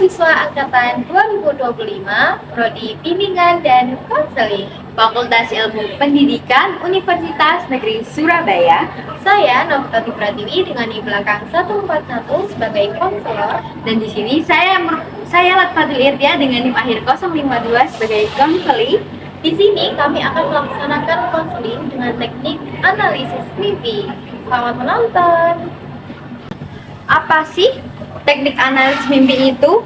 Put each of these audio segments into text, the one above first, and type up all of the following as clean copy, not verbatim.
mahasiswa angkatan 2025, Prodi Bimbingan dan Konseling, Fakultas Ilmu Pendidikan Universitas Negeri Surabaya. Saya Novitati Pratiwi dengan di belakang 141 sebagai konselor, dan di sini saya Latfatul Irtia dengan tim akhir 052 sebagai konseling. Di sini kami akan melaksanakan konseling dengan teknik analisis mimpi. Selamat menonton. Apa sih teknik analisis mimpi itu?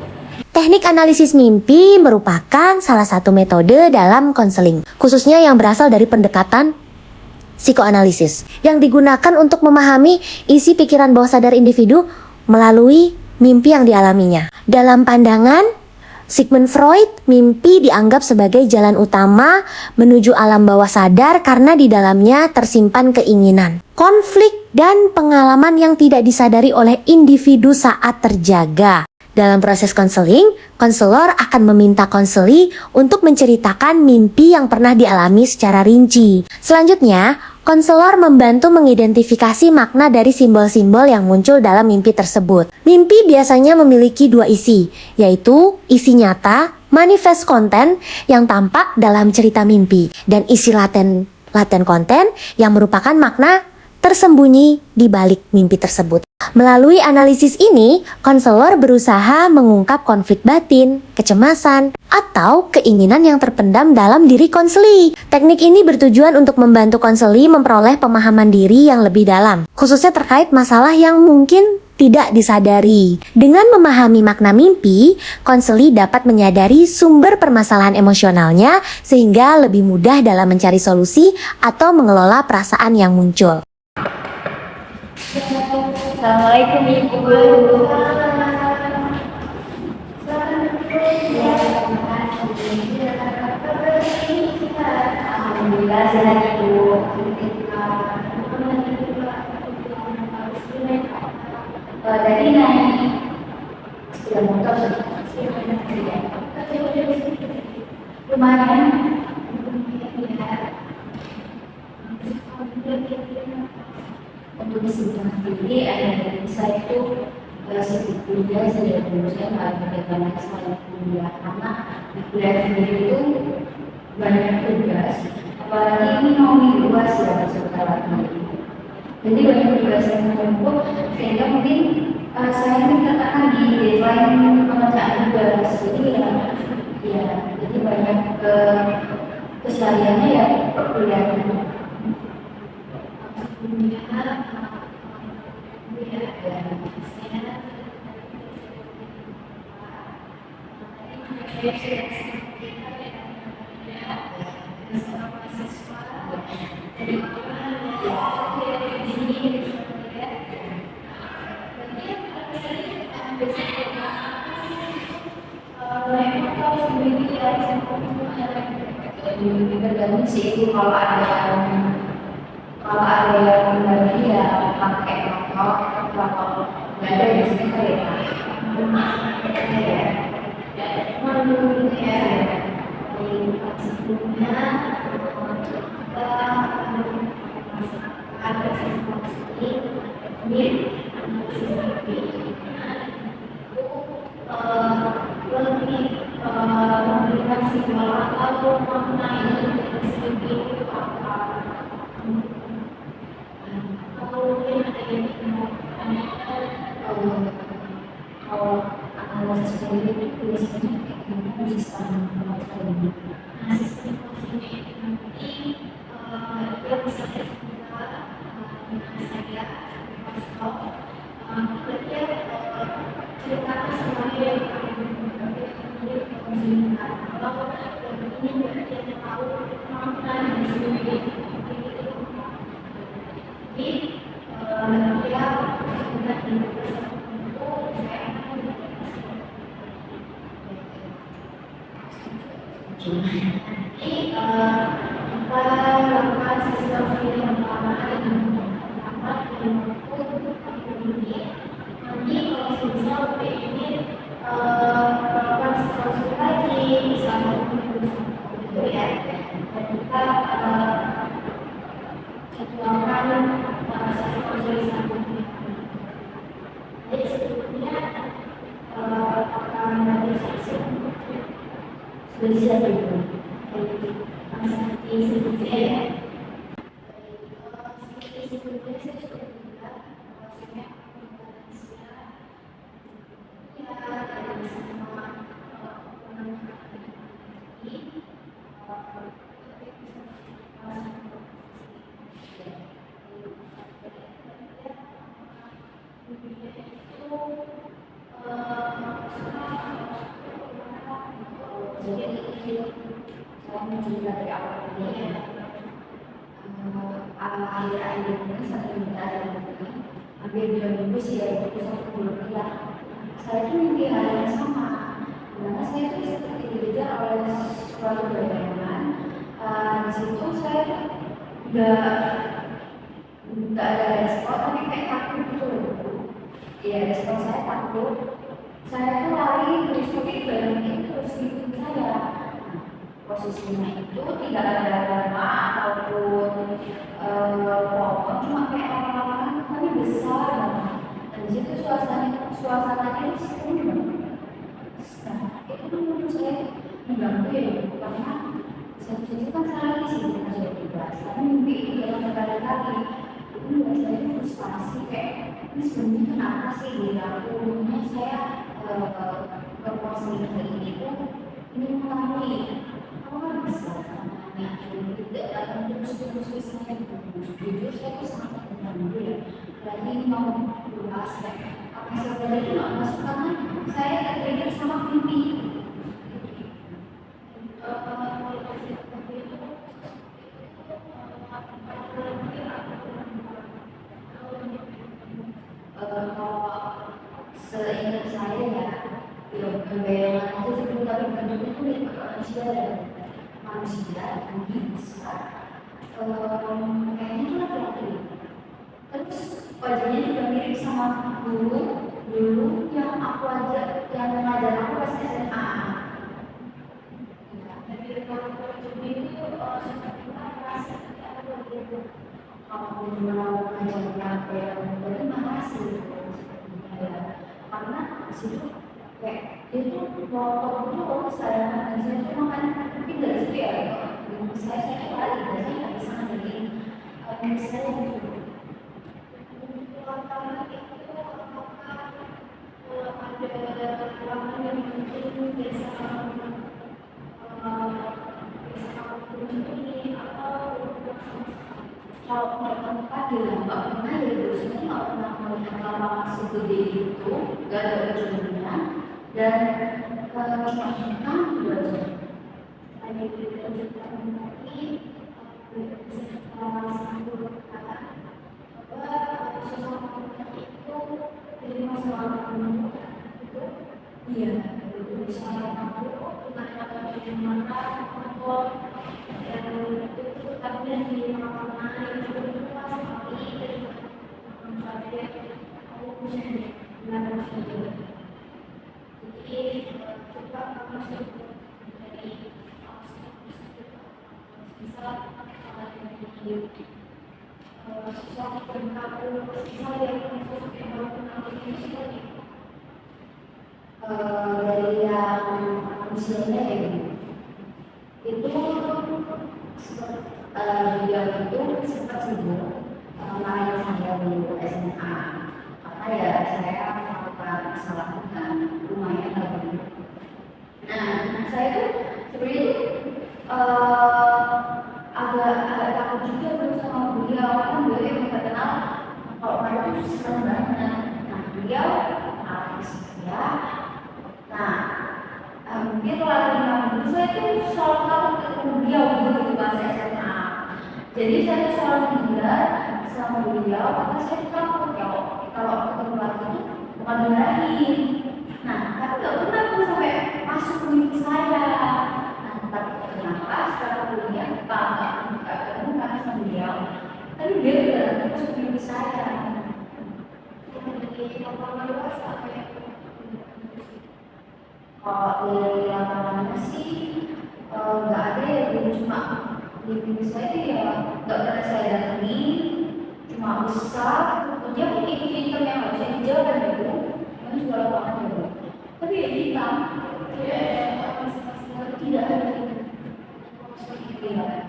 Teknik analisis mimpi merupakan salah satu metode dalam konseling, khususnya yang berasal dari pendekatan psikoanalisis, yang digunakan untuk memahami isi pikiran bawah sadar individu melalui mimpi yang dialaminya. Dalam pandangan Sigmund Freud, mimpi dianggap sebagai jalan utama menuju alam bawah sadar karena di dalamnya tersimpan keinginan, konflik, dan pengalaman yang tidak disadari oleh individu saat terjaga. Dalam proses konseling, konselor akan meminta konseli untuk menceritakan mimpi yang pernah dialami secara rinci. Selanjutnya, konselor membantu mengidentifikasi makna dari simbol-simbol yang muncul dalam mimpi tersebut. Mimpi biasanya memiliki dua isi, yaitu isi nyata, manifest content yang tampak dalam cerita mimpi, dan isi laten konten yang merupakan makna tersembunyi di balik mimpi tersebut. Melalui analisis ini, konselor berusaha mengungkap konflik batin, kecemasan, atau keinginan yang terpendam dalam diri konseli. Teknik ini bertujuan untuk membantu konseli memperoleh pemahaman diri yang lebih dalam, khususnya terkait masalah yang mungkin tidak disadari. Dengan memahami makna mimpi, konseli dapat menyadari sumber permasalahan emosionalnya sehingga lebih mudah dalam mencari solusi atau mengelola perasaan yang muncul. Assalamualaikum Ibu. Alhamdulillah sehat Ibu. Tadi naik sepeda motor lumayan. Untuk disebutkan sendiri ada dari saya itu sibuk kuliah, saya nggak ada banyak sekali kuliah karena di kuliah sendiri itu banyak tugas, apalagi ini mau minggu luas ya sebentar lagi. Jadi banyak tugas yang menumpuk sehingga mungkin saya ini tertekan di deadline pengerjaan tugas. Jadi ya jadi banyak kesehariannya ya kuliah. Tergantung sih itu kalau ada yang bagi ya pakai motor, kalau nggak ada biasanya kereta. Sebelumnya kita ada sesuatu ini lebih memberikan simbol atau makna ini itu apa? Atau mungkin ada yang kalau analisis politik itu biasanya bisa melakukan ini. Nah, sistem konseling itu nanti yang bisa kita saya pasal kita ceritakan semuanya yang konseling kalau ini berarti ada tahu makna yang sendiri. Jadi dia sudah Jadi kita lakukan sistem yang pertama yang ini. Nanti kalau misal ini melakukan konsultasi misalnya itu ya, dan kita jadwalkan satu konsultasi. Jadi sebetulnya akan Akhir-akhir ini satu minta dan hampir 2 minggu sih ya itu satu bulan ya. Saya tuh mimpi hal yang sama. Dimana saya tuh seperti dikejar oleh suatu bayangan. Di situ saya nggak ada respon, tapi kayak takut gitu loh. Iya, respon saya takut. Saya tuh lari menutupi bayangan itu terus ngikutin saya. Posisinya itu tidak ada lama ataupun pohon, cuma kayak lapangan tapi besar banget. Dan di situ suasananya itu seru banget. Nah, itu tuh menurut saya mengganggu ya, karena satu sisi kan saya lagi sibuk kerja tugas, tapi mimpi itu dalam berkali-kali itu membuat saya frustasi kayak ini sebenarnya kenapa sih diri aku? Mungkin saya berpuasa hari ini tuh ingin mengetahui apa bisa namanya tidak akan terus saya jujur saya tuh sangat terganggu ya. Lagi ini mau bahas apa yang saya itu nggak masuk karena saya tertrigger sama mimpi. Kalau seingat saya ya, ya bayangan itu sebelum tapi bentuknya itu mirip manusia dan manusia tinggi besar. Kayaknya itu laki-laki. Terus wajahnya juga mirip sama dulu yang aku ajar yang mengajar aku pas SMA. Jadi kalau itu seperti apa seperti kalau mau mengajarnya apa yang berarti makasih ya. Karena disitu kayak itu mau itu saya dan saya itu makan mungkin dari situ ya. Saya lari dari saya nggak bisa ngajarin saya gitu. Karena itu apakah ada ruangan yang mungkin biasa ini atau kalau tempat di nggak pernah ya dosennya nggak pernah melihat lapangan segede itu, nggak ada ujungnya dan cuma hitam gitu aja. Hanya kita lanjutkan lagi setelah satu kata bahwa seseorang itu dari masa lalu itu iya itu bisa aku dengan kata yang mana atau dan itu tapi di mana itu pas sekali dari aku punya dengan saja. Jadi coba kamu dari bisa dari sesuatu yang kamu bisa yang kamu kenal ini dari yang manusianya ya itu beliau itu sempat sibuk melayani saya dulu SMA karena ya saya melakukan kesalahan lumayan lagi. Nah saya tuh sebenarnya agak takut juga bersama beliau kan beliau yang terkenal kalau mereka tuh serem banget. Nah beliau saya nah dia kalau lagi ngomong saya tuh selalu takut ketemu beliau dulu pas SMA. Jadi saya selalu hindar sama beliau karena saya takut kalau ketemu lagi itu bukan dimarahin. Nah tapi nggak pernah tuh sampai masuk ke mimpi saya. Nah tapi kenapa setelah kuliah nggak ketemu karena sama beliau tapi dia juga terus ke mimpi saya. Jadi apa dewasa kayak kalau dari lapangannya sih nggak ada ya cuma di mimpi saya ya nggak pernah saya datangi cuma besar dia pun ikan yang nggak bisa dijalan ya bu kan juga lapangan ya bu tapi ya hitam tidak ada Iya, iya.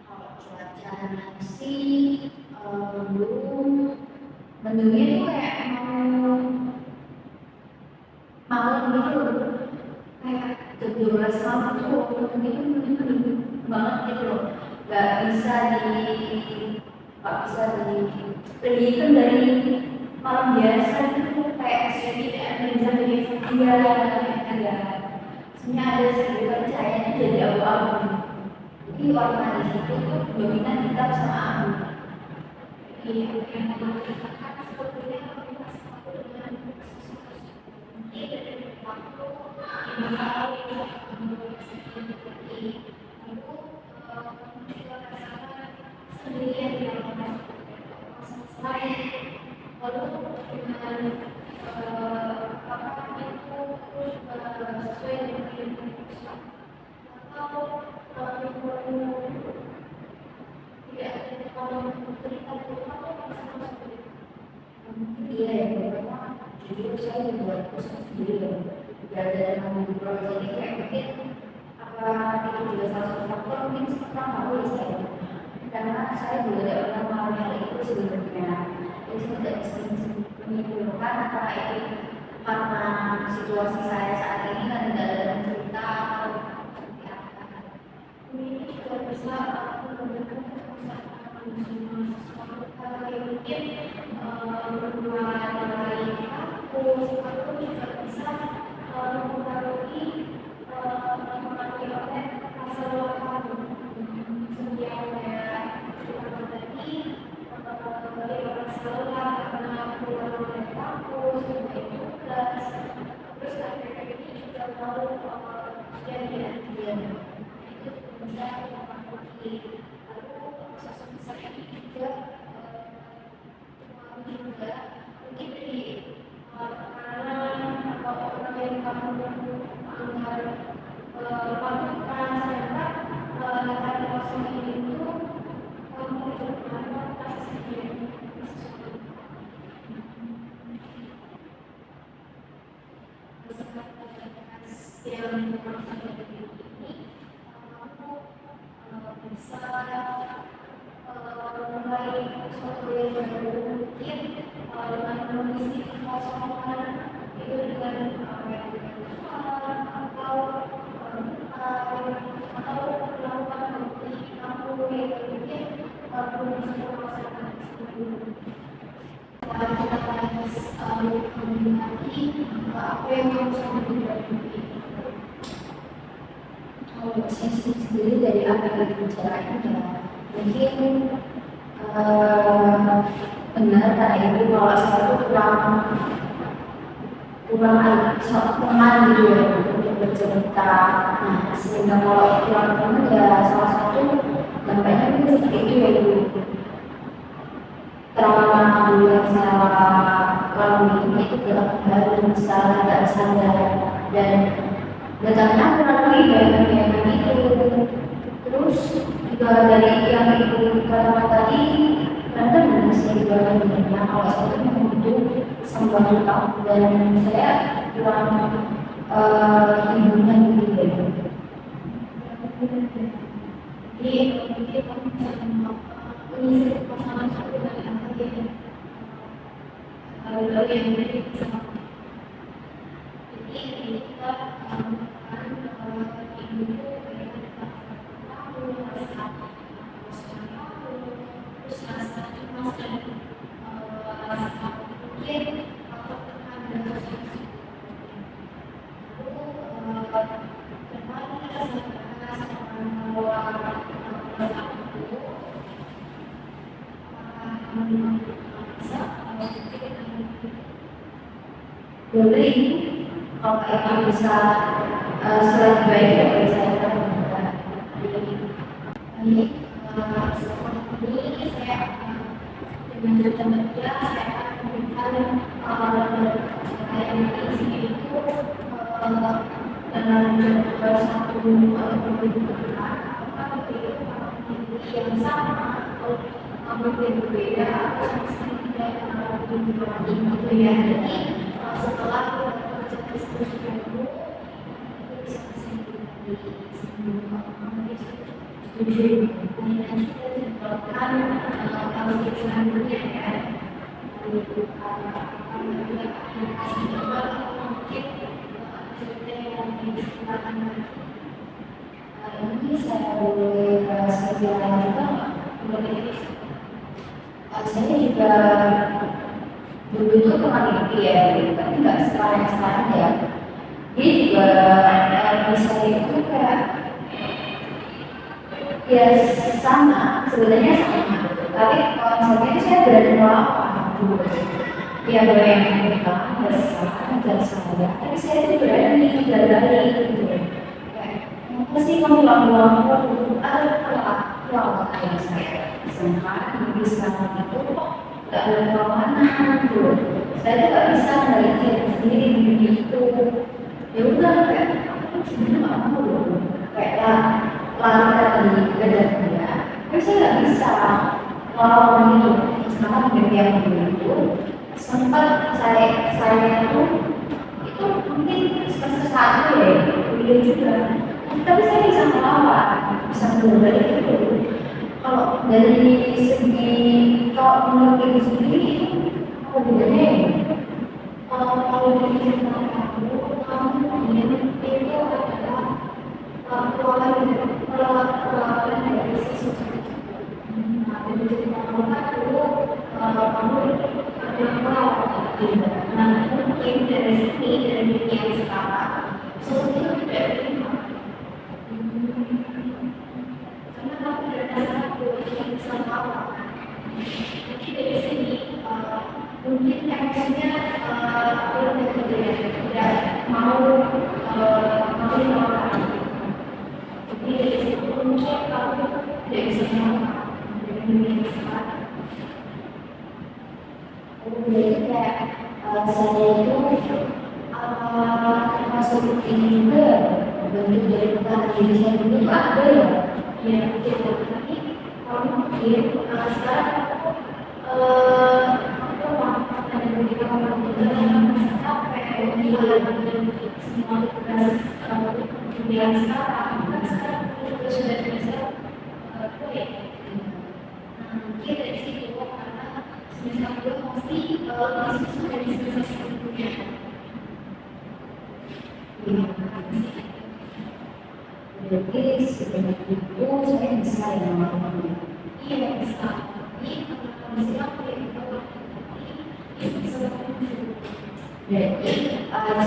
Kalau cuaca sih belum, menunya tuh kayak malam gitu, kayak jam 12 malam tuh waktu itu mendung banget gitu loh. Gak bisa gak bisa diprediksi dari malam biasa gitu, kayak jadi kayak jam dari dia ya. Sebenarnya ada sekitar cahayanya jadi abu-abu. Jadi warna di situ tuh dominan hitam sama abu. Jadi yang dikatakan sebetulnya iya ya, jujur saya juga pusing sendiri ya. Dari ngobrol jadi kayak mungkin apa itu juga salah satu faktor mungkin sekarang tahu ya saya, karena saya juga tidak pernah mengalami hal itu sebelumnya. Jadi saya tidak bisa menyimpulkan apakah itu karena situasi saya saat ini kan tidak ada cerita atau seperti apa. Ini juga bisa memberikan mungkin berdua dari kampus atau juga bisa mempengaruhi oleh rasa lokal sedianya tadi dari orang sekolah karena keluar dari kampus dari tugas terus akhirnya ini juga mau jadi antigen itu bisa mempengaruhi lalu sosok besar ini juga mungkin dari makanan atau orang yang kamu anggap lakukan serta latar kosong itu kamu juga rasa sendiri yang maksudnya ini kamu bisa mulai suatu yang baru mungkin dengan mengisi kekosongan itu dengan atau melakukan aktivitas kamu yang mungkin belum bisa melaksanakan kita bahas nanti apa yang harus kamu saya sendiri dari apa yang dibicarakan ya mungkin benar kata ibu kalau saya itu kurang teman gitu ya untuk bercerita. Nah sehingga kalau kurang teman ya salah satu dampaknya mungkin seperti itu ya ibu. Trauma dulu yang saya lalui itu baru bisa tidak sadar dan datangnya melalui bayangan-bayangan itu. Terus juga dari yang ibu katakan tadi ternyata benar sih bayangannya kalau saya itu membutuh sampai tahun dan saya kurang ibunya gitu ya. Jadi mungkin kamu bisa mengisi pasangan satu dari apa lalu yang ini bisa jadi ini kita boleh kalau itu bisa selain baik ya bagi saya ini saya dengan cerita kerja saya akan memberikan saya di sini itu dalam jadwal satu yang sama atau berbeda atau tidak itu ya jadi setelah aku kerja di skripsiku aku bisa kesimpulan di setuju nanti kita jadwalkan kalau kita selanjutnya ya kasih jadwal mungkin cerita yang disediakan ini saya boleh saja juga boleh saya juga dulu itu pernah mimpi ya tapi nggak sekarang ya dia juga misalnya itu kayak ya sama sebenarnya sama tapi konsepnya saya berani melawan dulu ya boleh yang bilang besar dan saya tapi saya itu berani gagali gitu apa sih kamu lalu-lalu kalau kayak saya sempat di sekarang itu kok gak ada perlawanan gitu saya tuh gak bisa ngelitian sendiri di itu ya udah kayak aku sebenarnya gak mau kayak lari tadi ke dia tapi saya gak bisa lawan itu sama dengan yang itu sempat saya tuh itu mungkin semester 1 ya kuliah juga tapi saya bisa melawan bisa mengubah itu kalau dari segi kalau menurut diri sendiri itu apa bedanya ya? Kalau dari segi kamu itu adalah perlawanan dari sisi dari segi kamu kamu adalah nah mungkin dari sini dari dunia yang sekarang sesuatu itu tidak terima karena kamu tidak ada satu yang bisa melawan mungkin dari sini mungkin emosinya lebih tidak mau melawan jadi dari situ mungkin kamu tidak bisa melawan dari dunia yang sekarang jadi kayak saya itu termasuk ini juga bentuk dari pertahanan diri saya dulu tuh ada ya yang tapi kalau mungkin sekarang aku ada beberapa orang yang masih capek dengan semua tugas kuliah sekarang kan sekarang juga sudah selesai proyek mungkin dari situ karena semester kedua pasti bisnis dari semester sebelumnya jadi sebenarnya itu saya bisa yang melakukannya iya bisa tapi kalau misalnya aku yang bisa jadi cara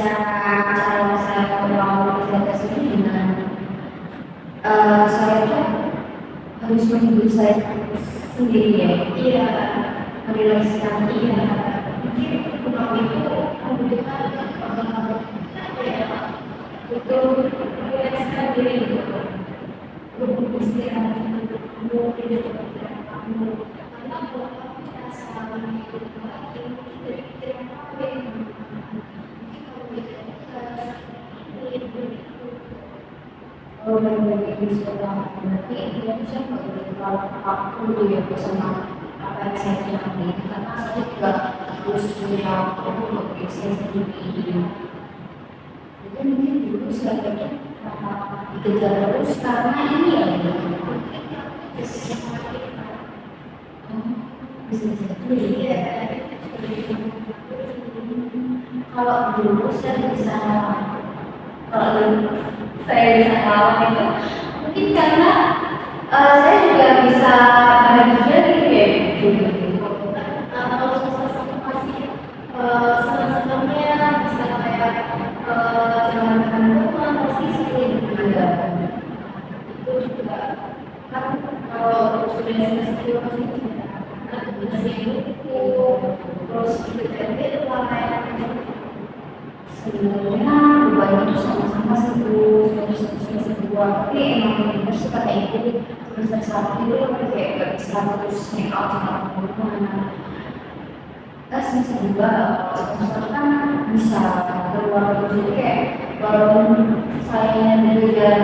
saya melakukan kerja ini dengan saya tuh harus menghibur saya sendiri ya iya merelakskan iya mungkin kalau itu membutuhkan itu merelakskan diri gitu untuk istirahat kamu hidup kamu karena kalau kamu merasa hidup lagi mungkin dari pikiran kamu yang mungkin kalau tidak kalau berbagi di sekolah berarti dia bisa mengenal waktu ya bersama apa yang saya jalani karena saya juga harus punya waktu untuk saya sendiri jadi mungkin dulu saya pikir dikejar terus karena ini ya bisa jadi ya kalau dulu saya bisa kalau saya bisa melawan itu mungkin karena saya juga bisa bahagia gitu ya kalau sama-sama masih sama-samanya bisa kayak jalan teman pasti sering juga itu juga kan kalau sudah selesai pasti masih buku terus juga lain sebenarnya beban itu sama-sama semester 2 tapi emang benar sih kata ibu semester 1 itu kayak gak bisa terus make out sama orang semester 2 semester kan bisa keluar jadi kayak walaupun saya dikejar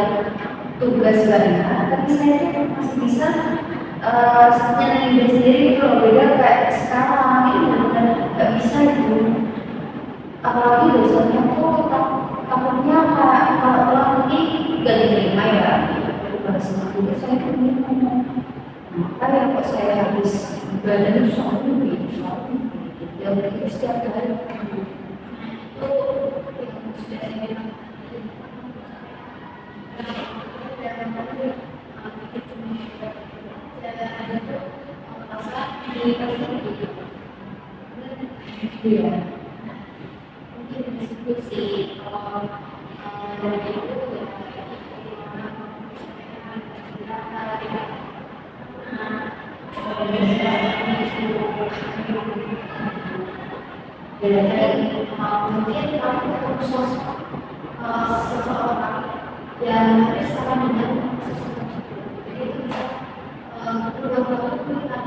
tugas banyak tapi saya tuh masih bisa nyalain diri sendiri gitu loh beda kayak sekarang ini benar-benar gak bisa gitu apalagi dosennya tuh takutnya kalau telat nanti gak diterima ya. Pada saat itu saya tuh bingung. Makanya kok saya habis badan soalnya ya itu setiap hari itu yang sudah saya bilang iya mungkin di situ sih kalau dari itu ya mungkin kamu khusus seseorang yang harus sama dengan seseorang jadi itu bisa kedua-duanya melihat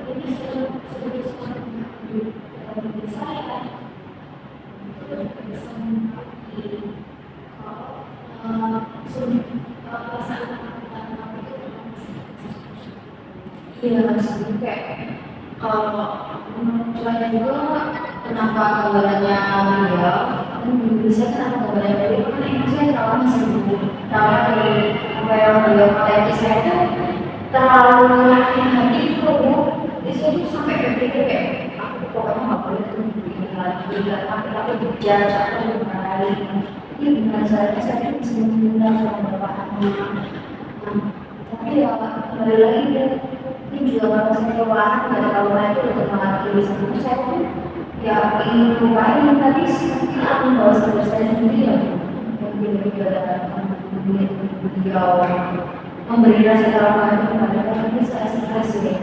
ini sebagai sesuatu yang bisa saya itu bisa mengerti kalau sulit perasaan iya maksudnya kayak kalau menurut saya juga kenapa gambarannya dia bisa kenapa gambarannya dia karena itu saya terlalu masih dulu terlalu dari apa yang beliau katakan saya itu terlalu yakin hati itu di situ sampai berpikir kayak aku pokoknya nggak boleh begini lagi tapi dijudge atau dimarahin ini gimana saya bisa mengundang sama bapaknya tapi ya kembali lagi ini juga kalau saya kewalahan dari kalau itu untuk mengakhiri itu saya pun ya ingin lupain tapi nanti aku bawa saya sendiri ya mungkin juga beliau memberi rasa trauma itu kepada kami saya stres ya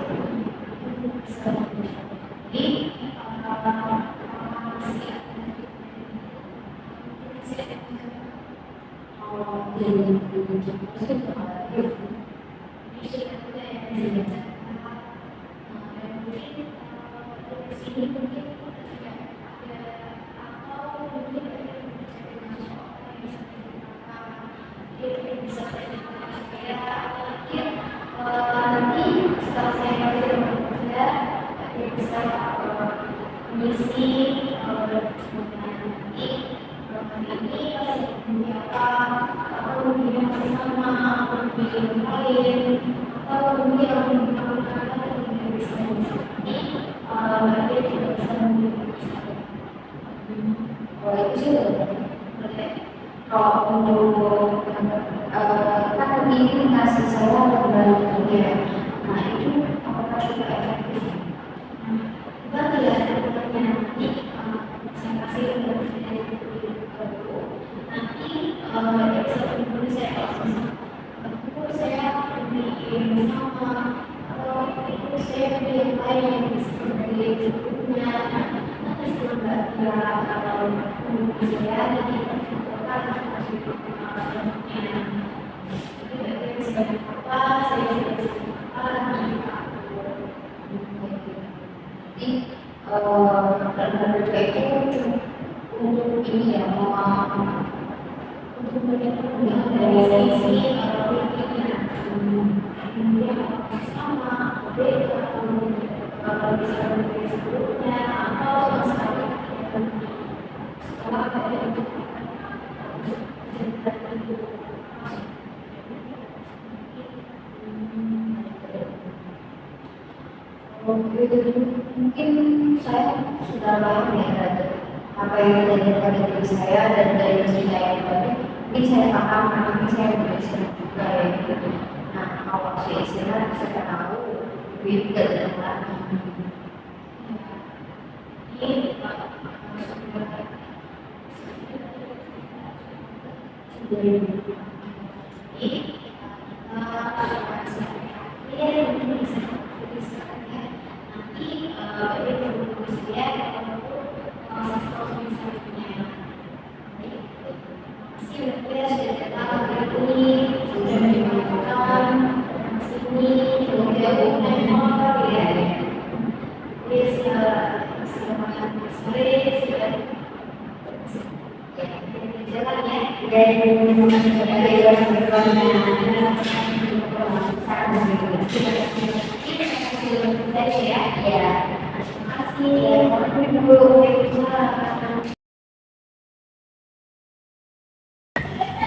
jadi nanti setelah saya bekerja saya bisa mengisi nanti ini punya apa atau mungkin masih sama atau mungkin lain atau mungkin yang bisa ini nanti tidak bisa kalau itu sih kalau untuk kan ini ngasih saya berbandingnya nah itu apakah juga efektif kita tidak ada nanti saya kasih nanti seperti saya itu saya lebih sama atau itu saya lebih yang lain seperti sebelumnya nanti setelah atau saya jadi dan juga itu untuk ini ya untuk melihat dari sisi kemudian sama beda bisa dari sebelumnya atau sama sekali setelah ada itu mungkin saya sudah paham ya dari apa yang terjadi pada diri saya dan dari diri saya pribadi mungkin saya paham mungkin saya beristirahat juga ya gitu. Nah kalau saya istirahat saya tahu lebih tidak lagi ini ya, terima kasih.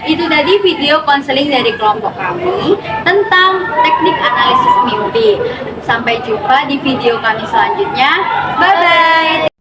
itu tadi video konseling dari kelompok kami tentang teknik analisis mimpi. Sampai jumpa di video kami selanjutnya. Bye-bye!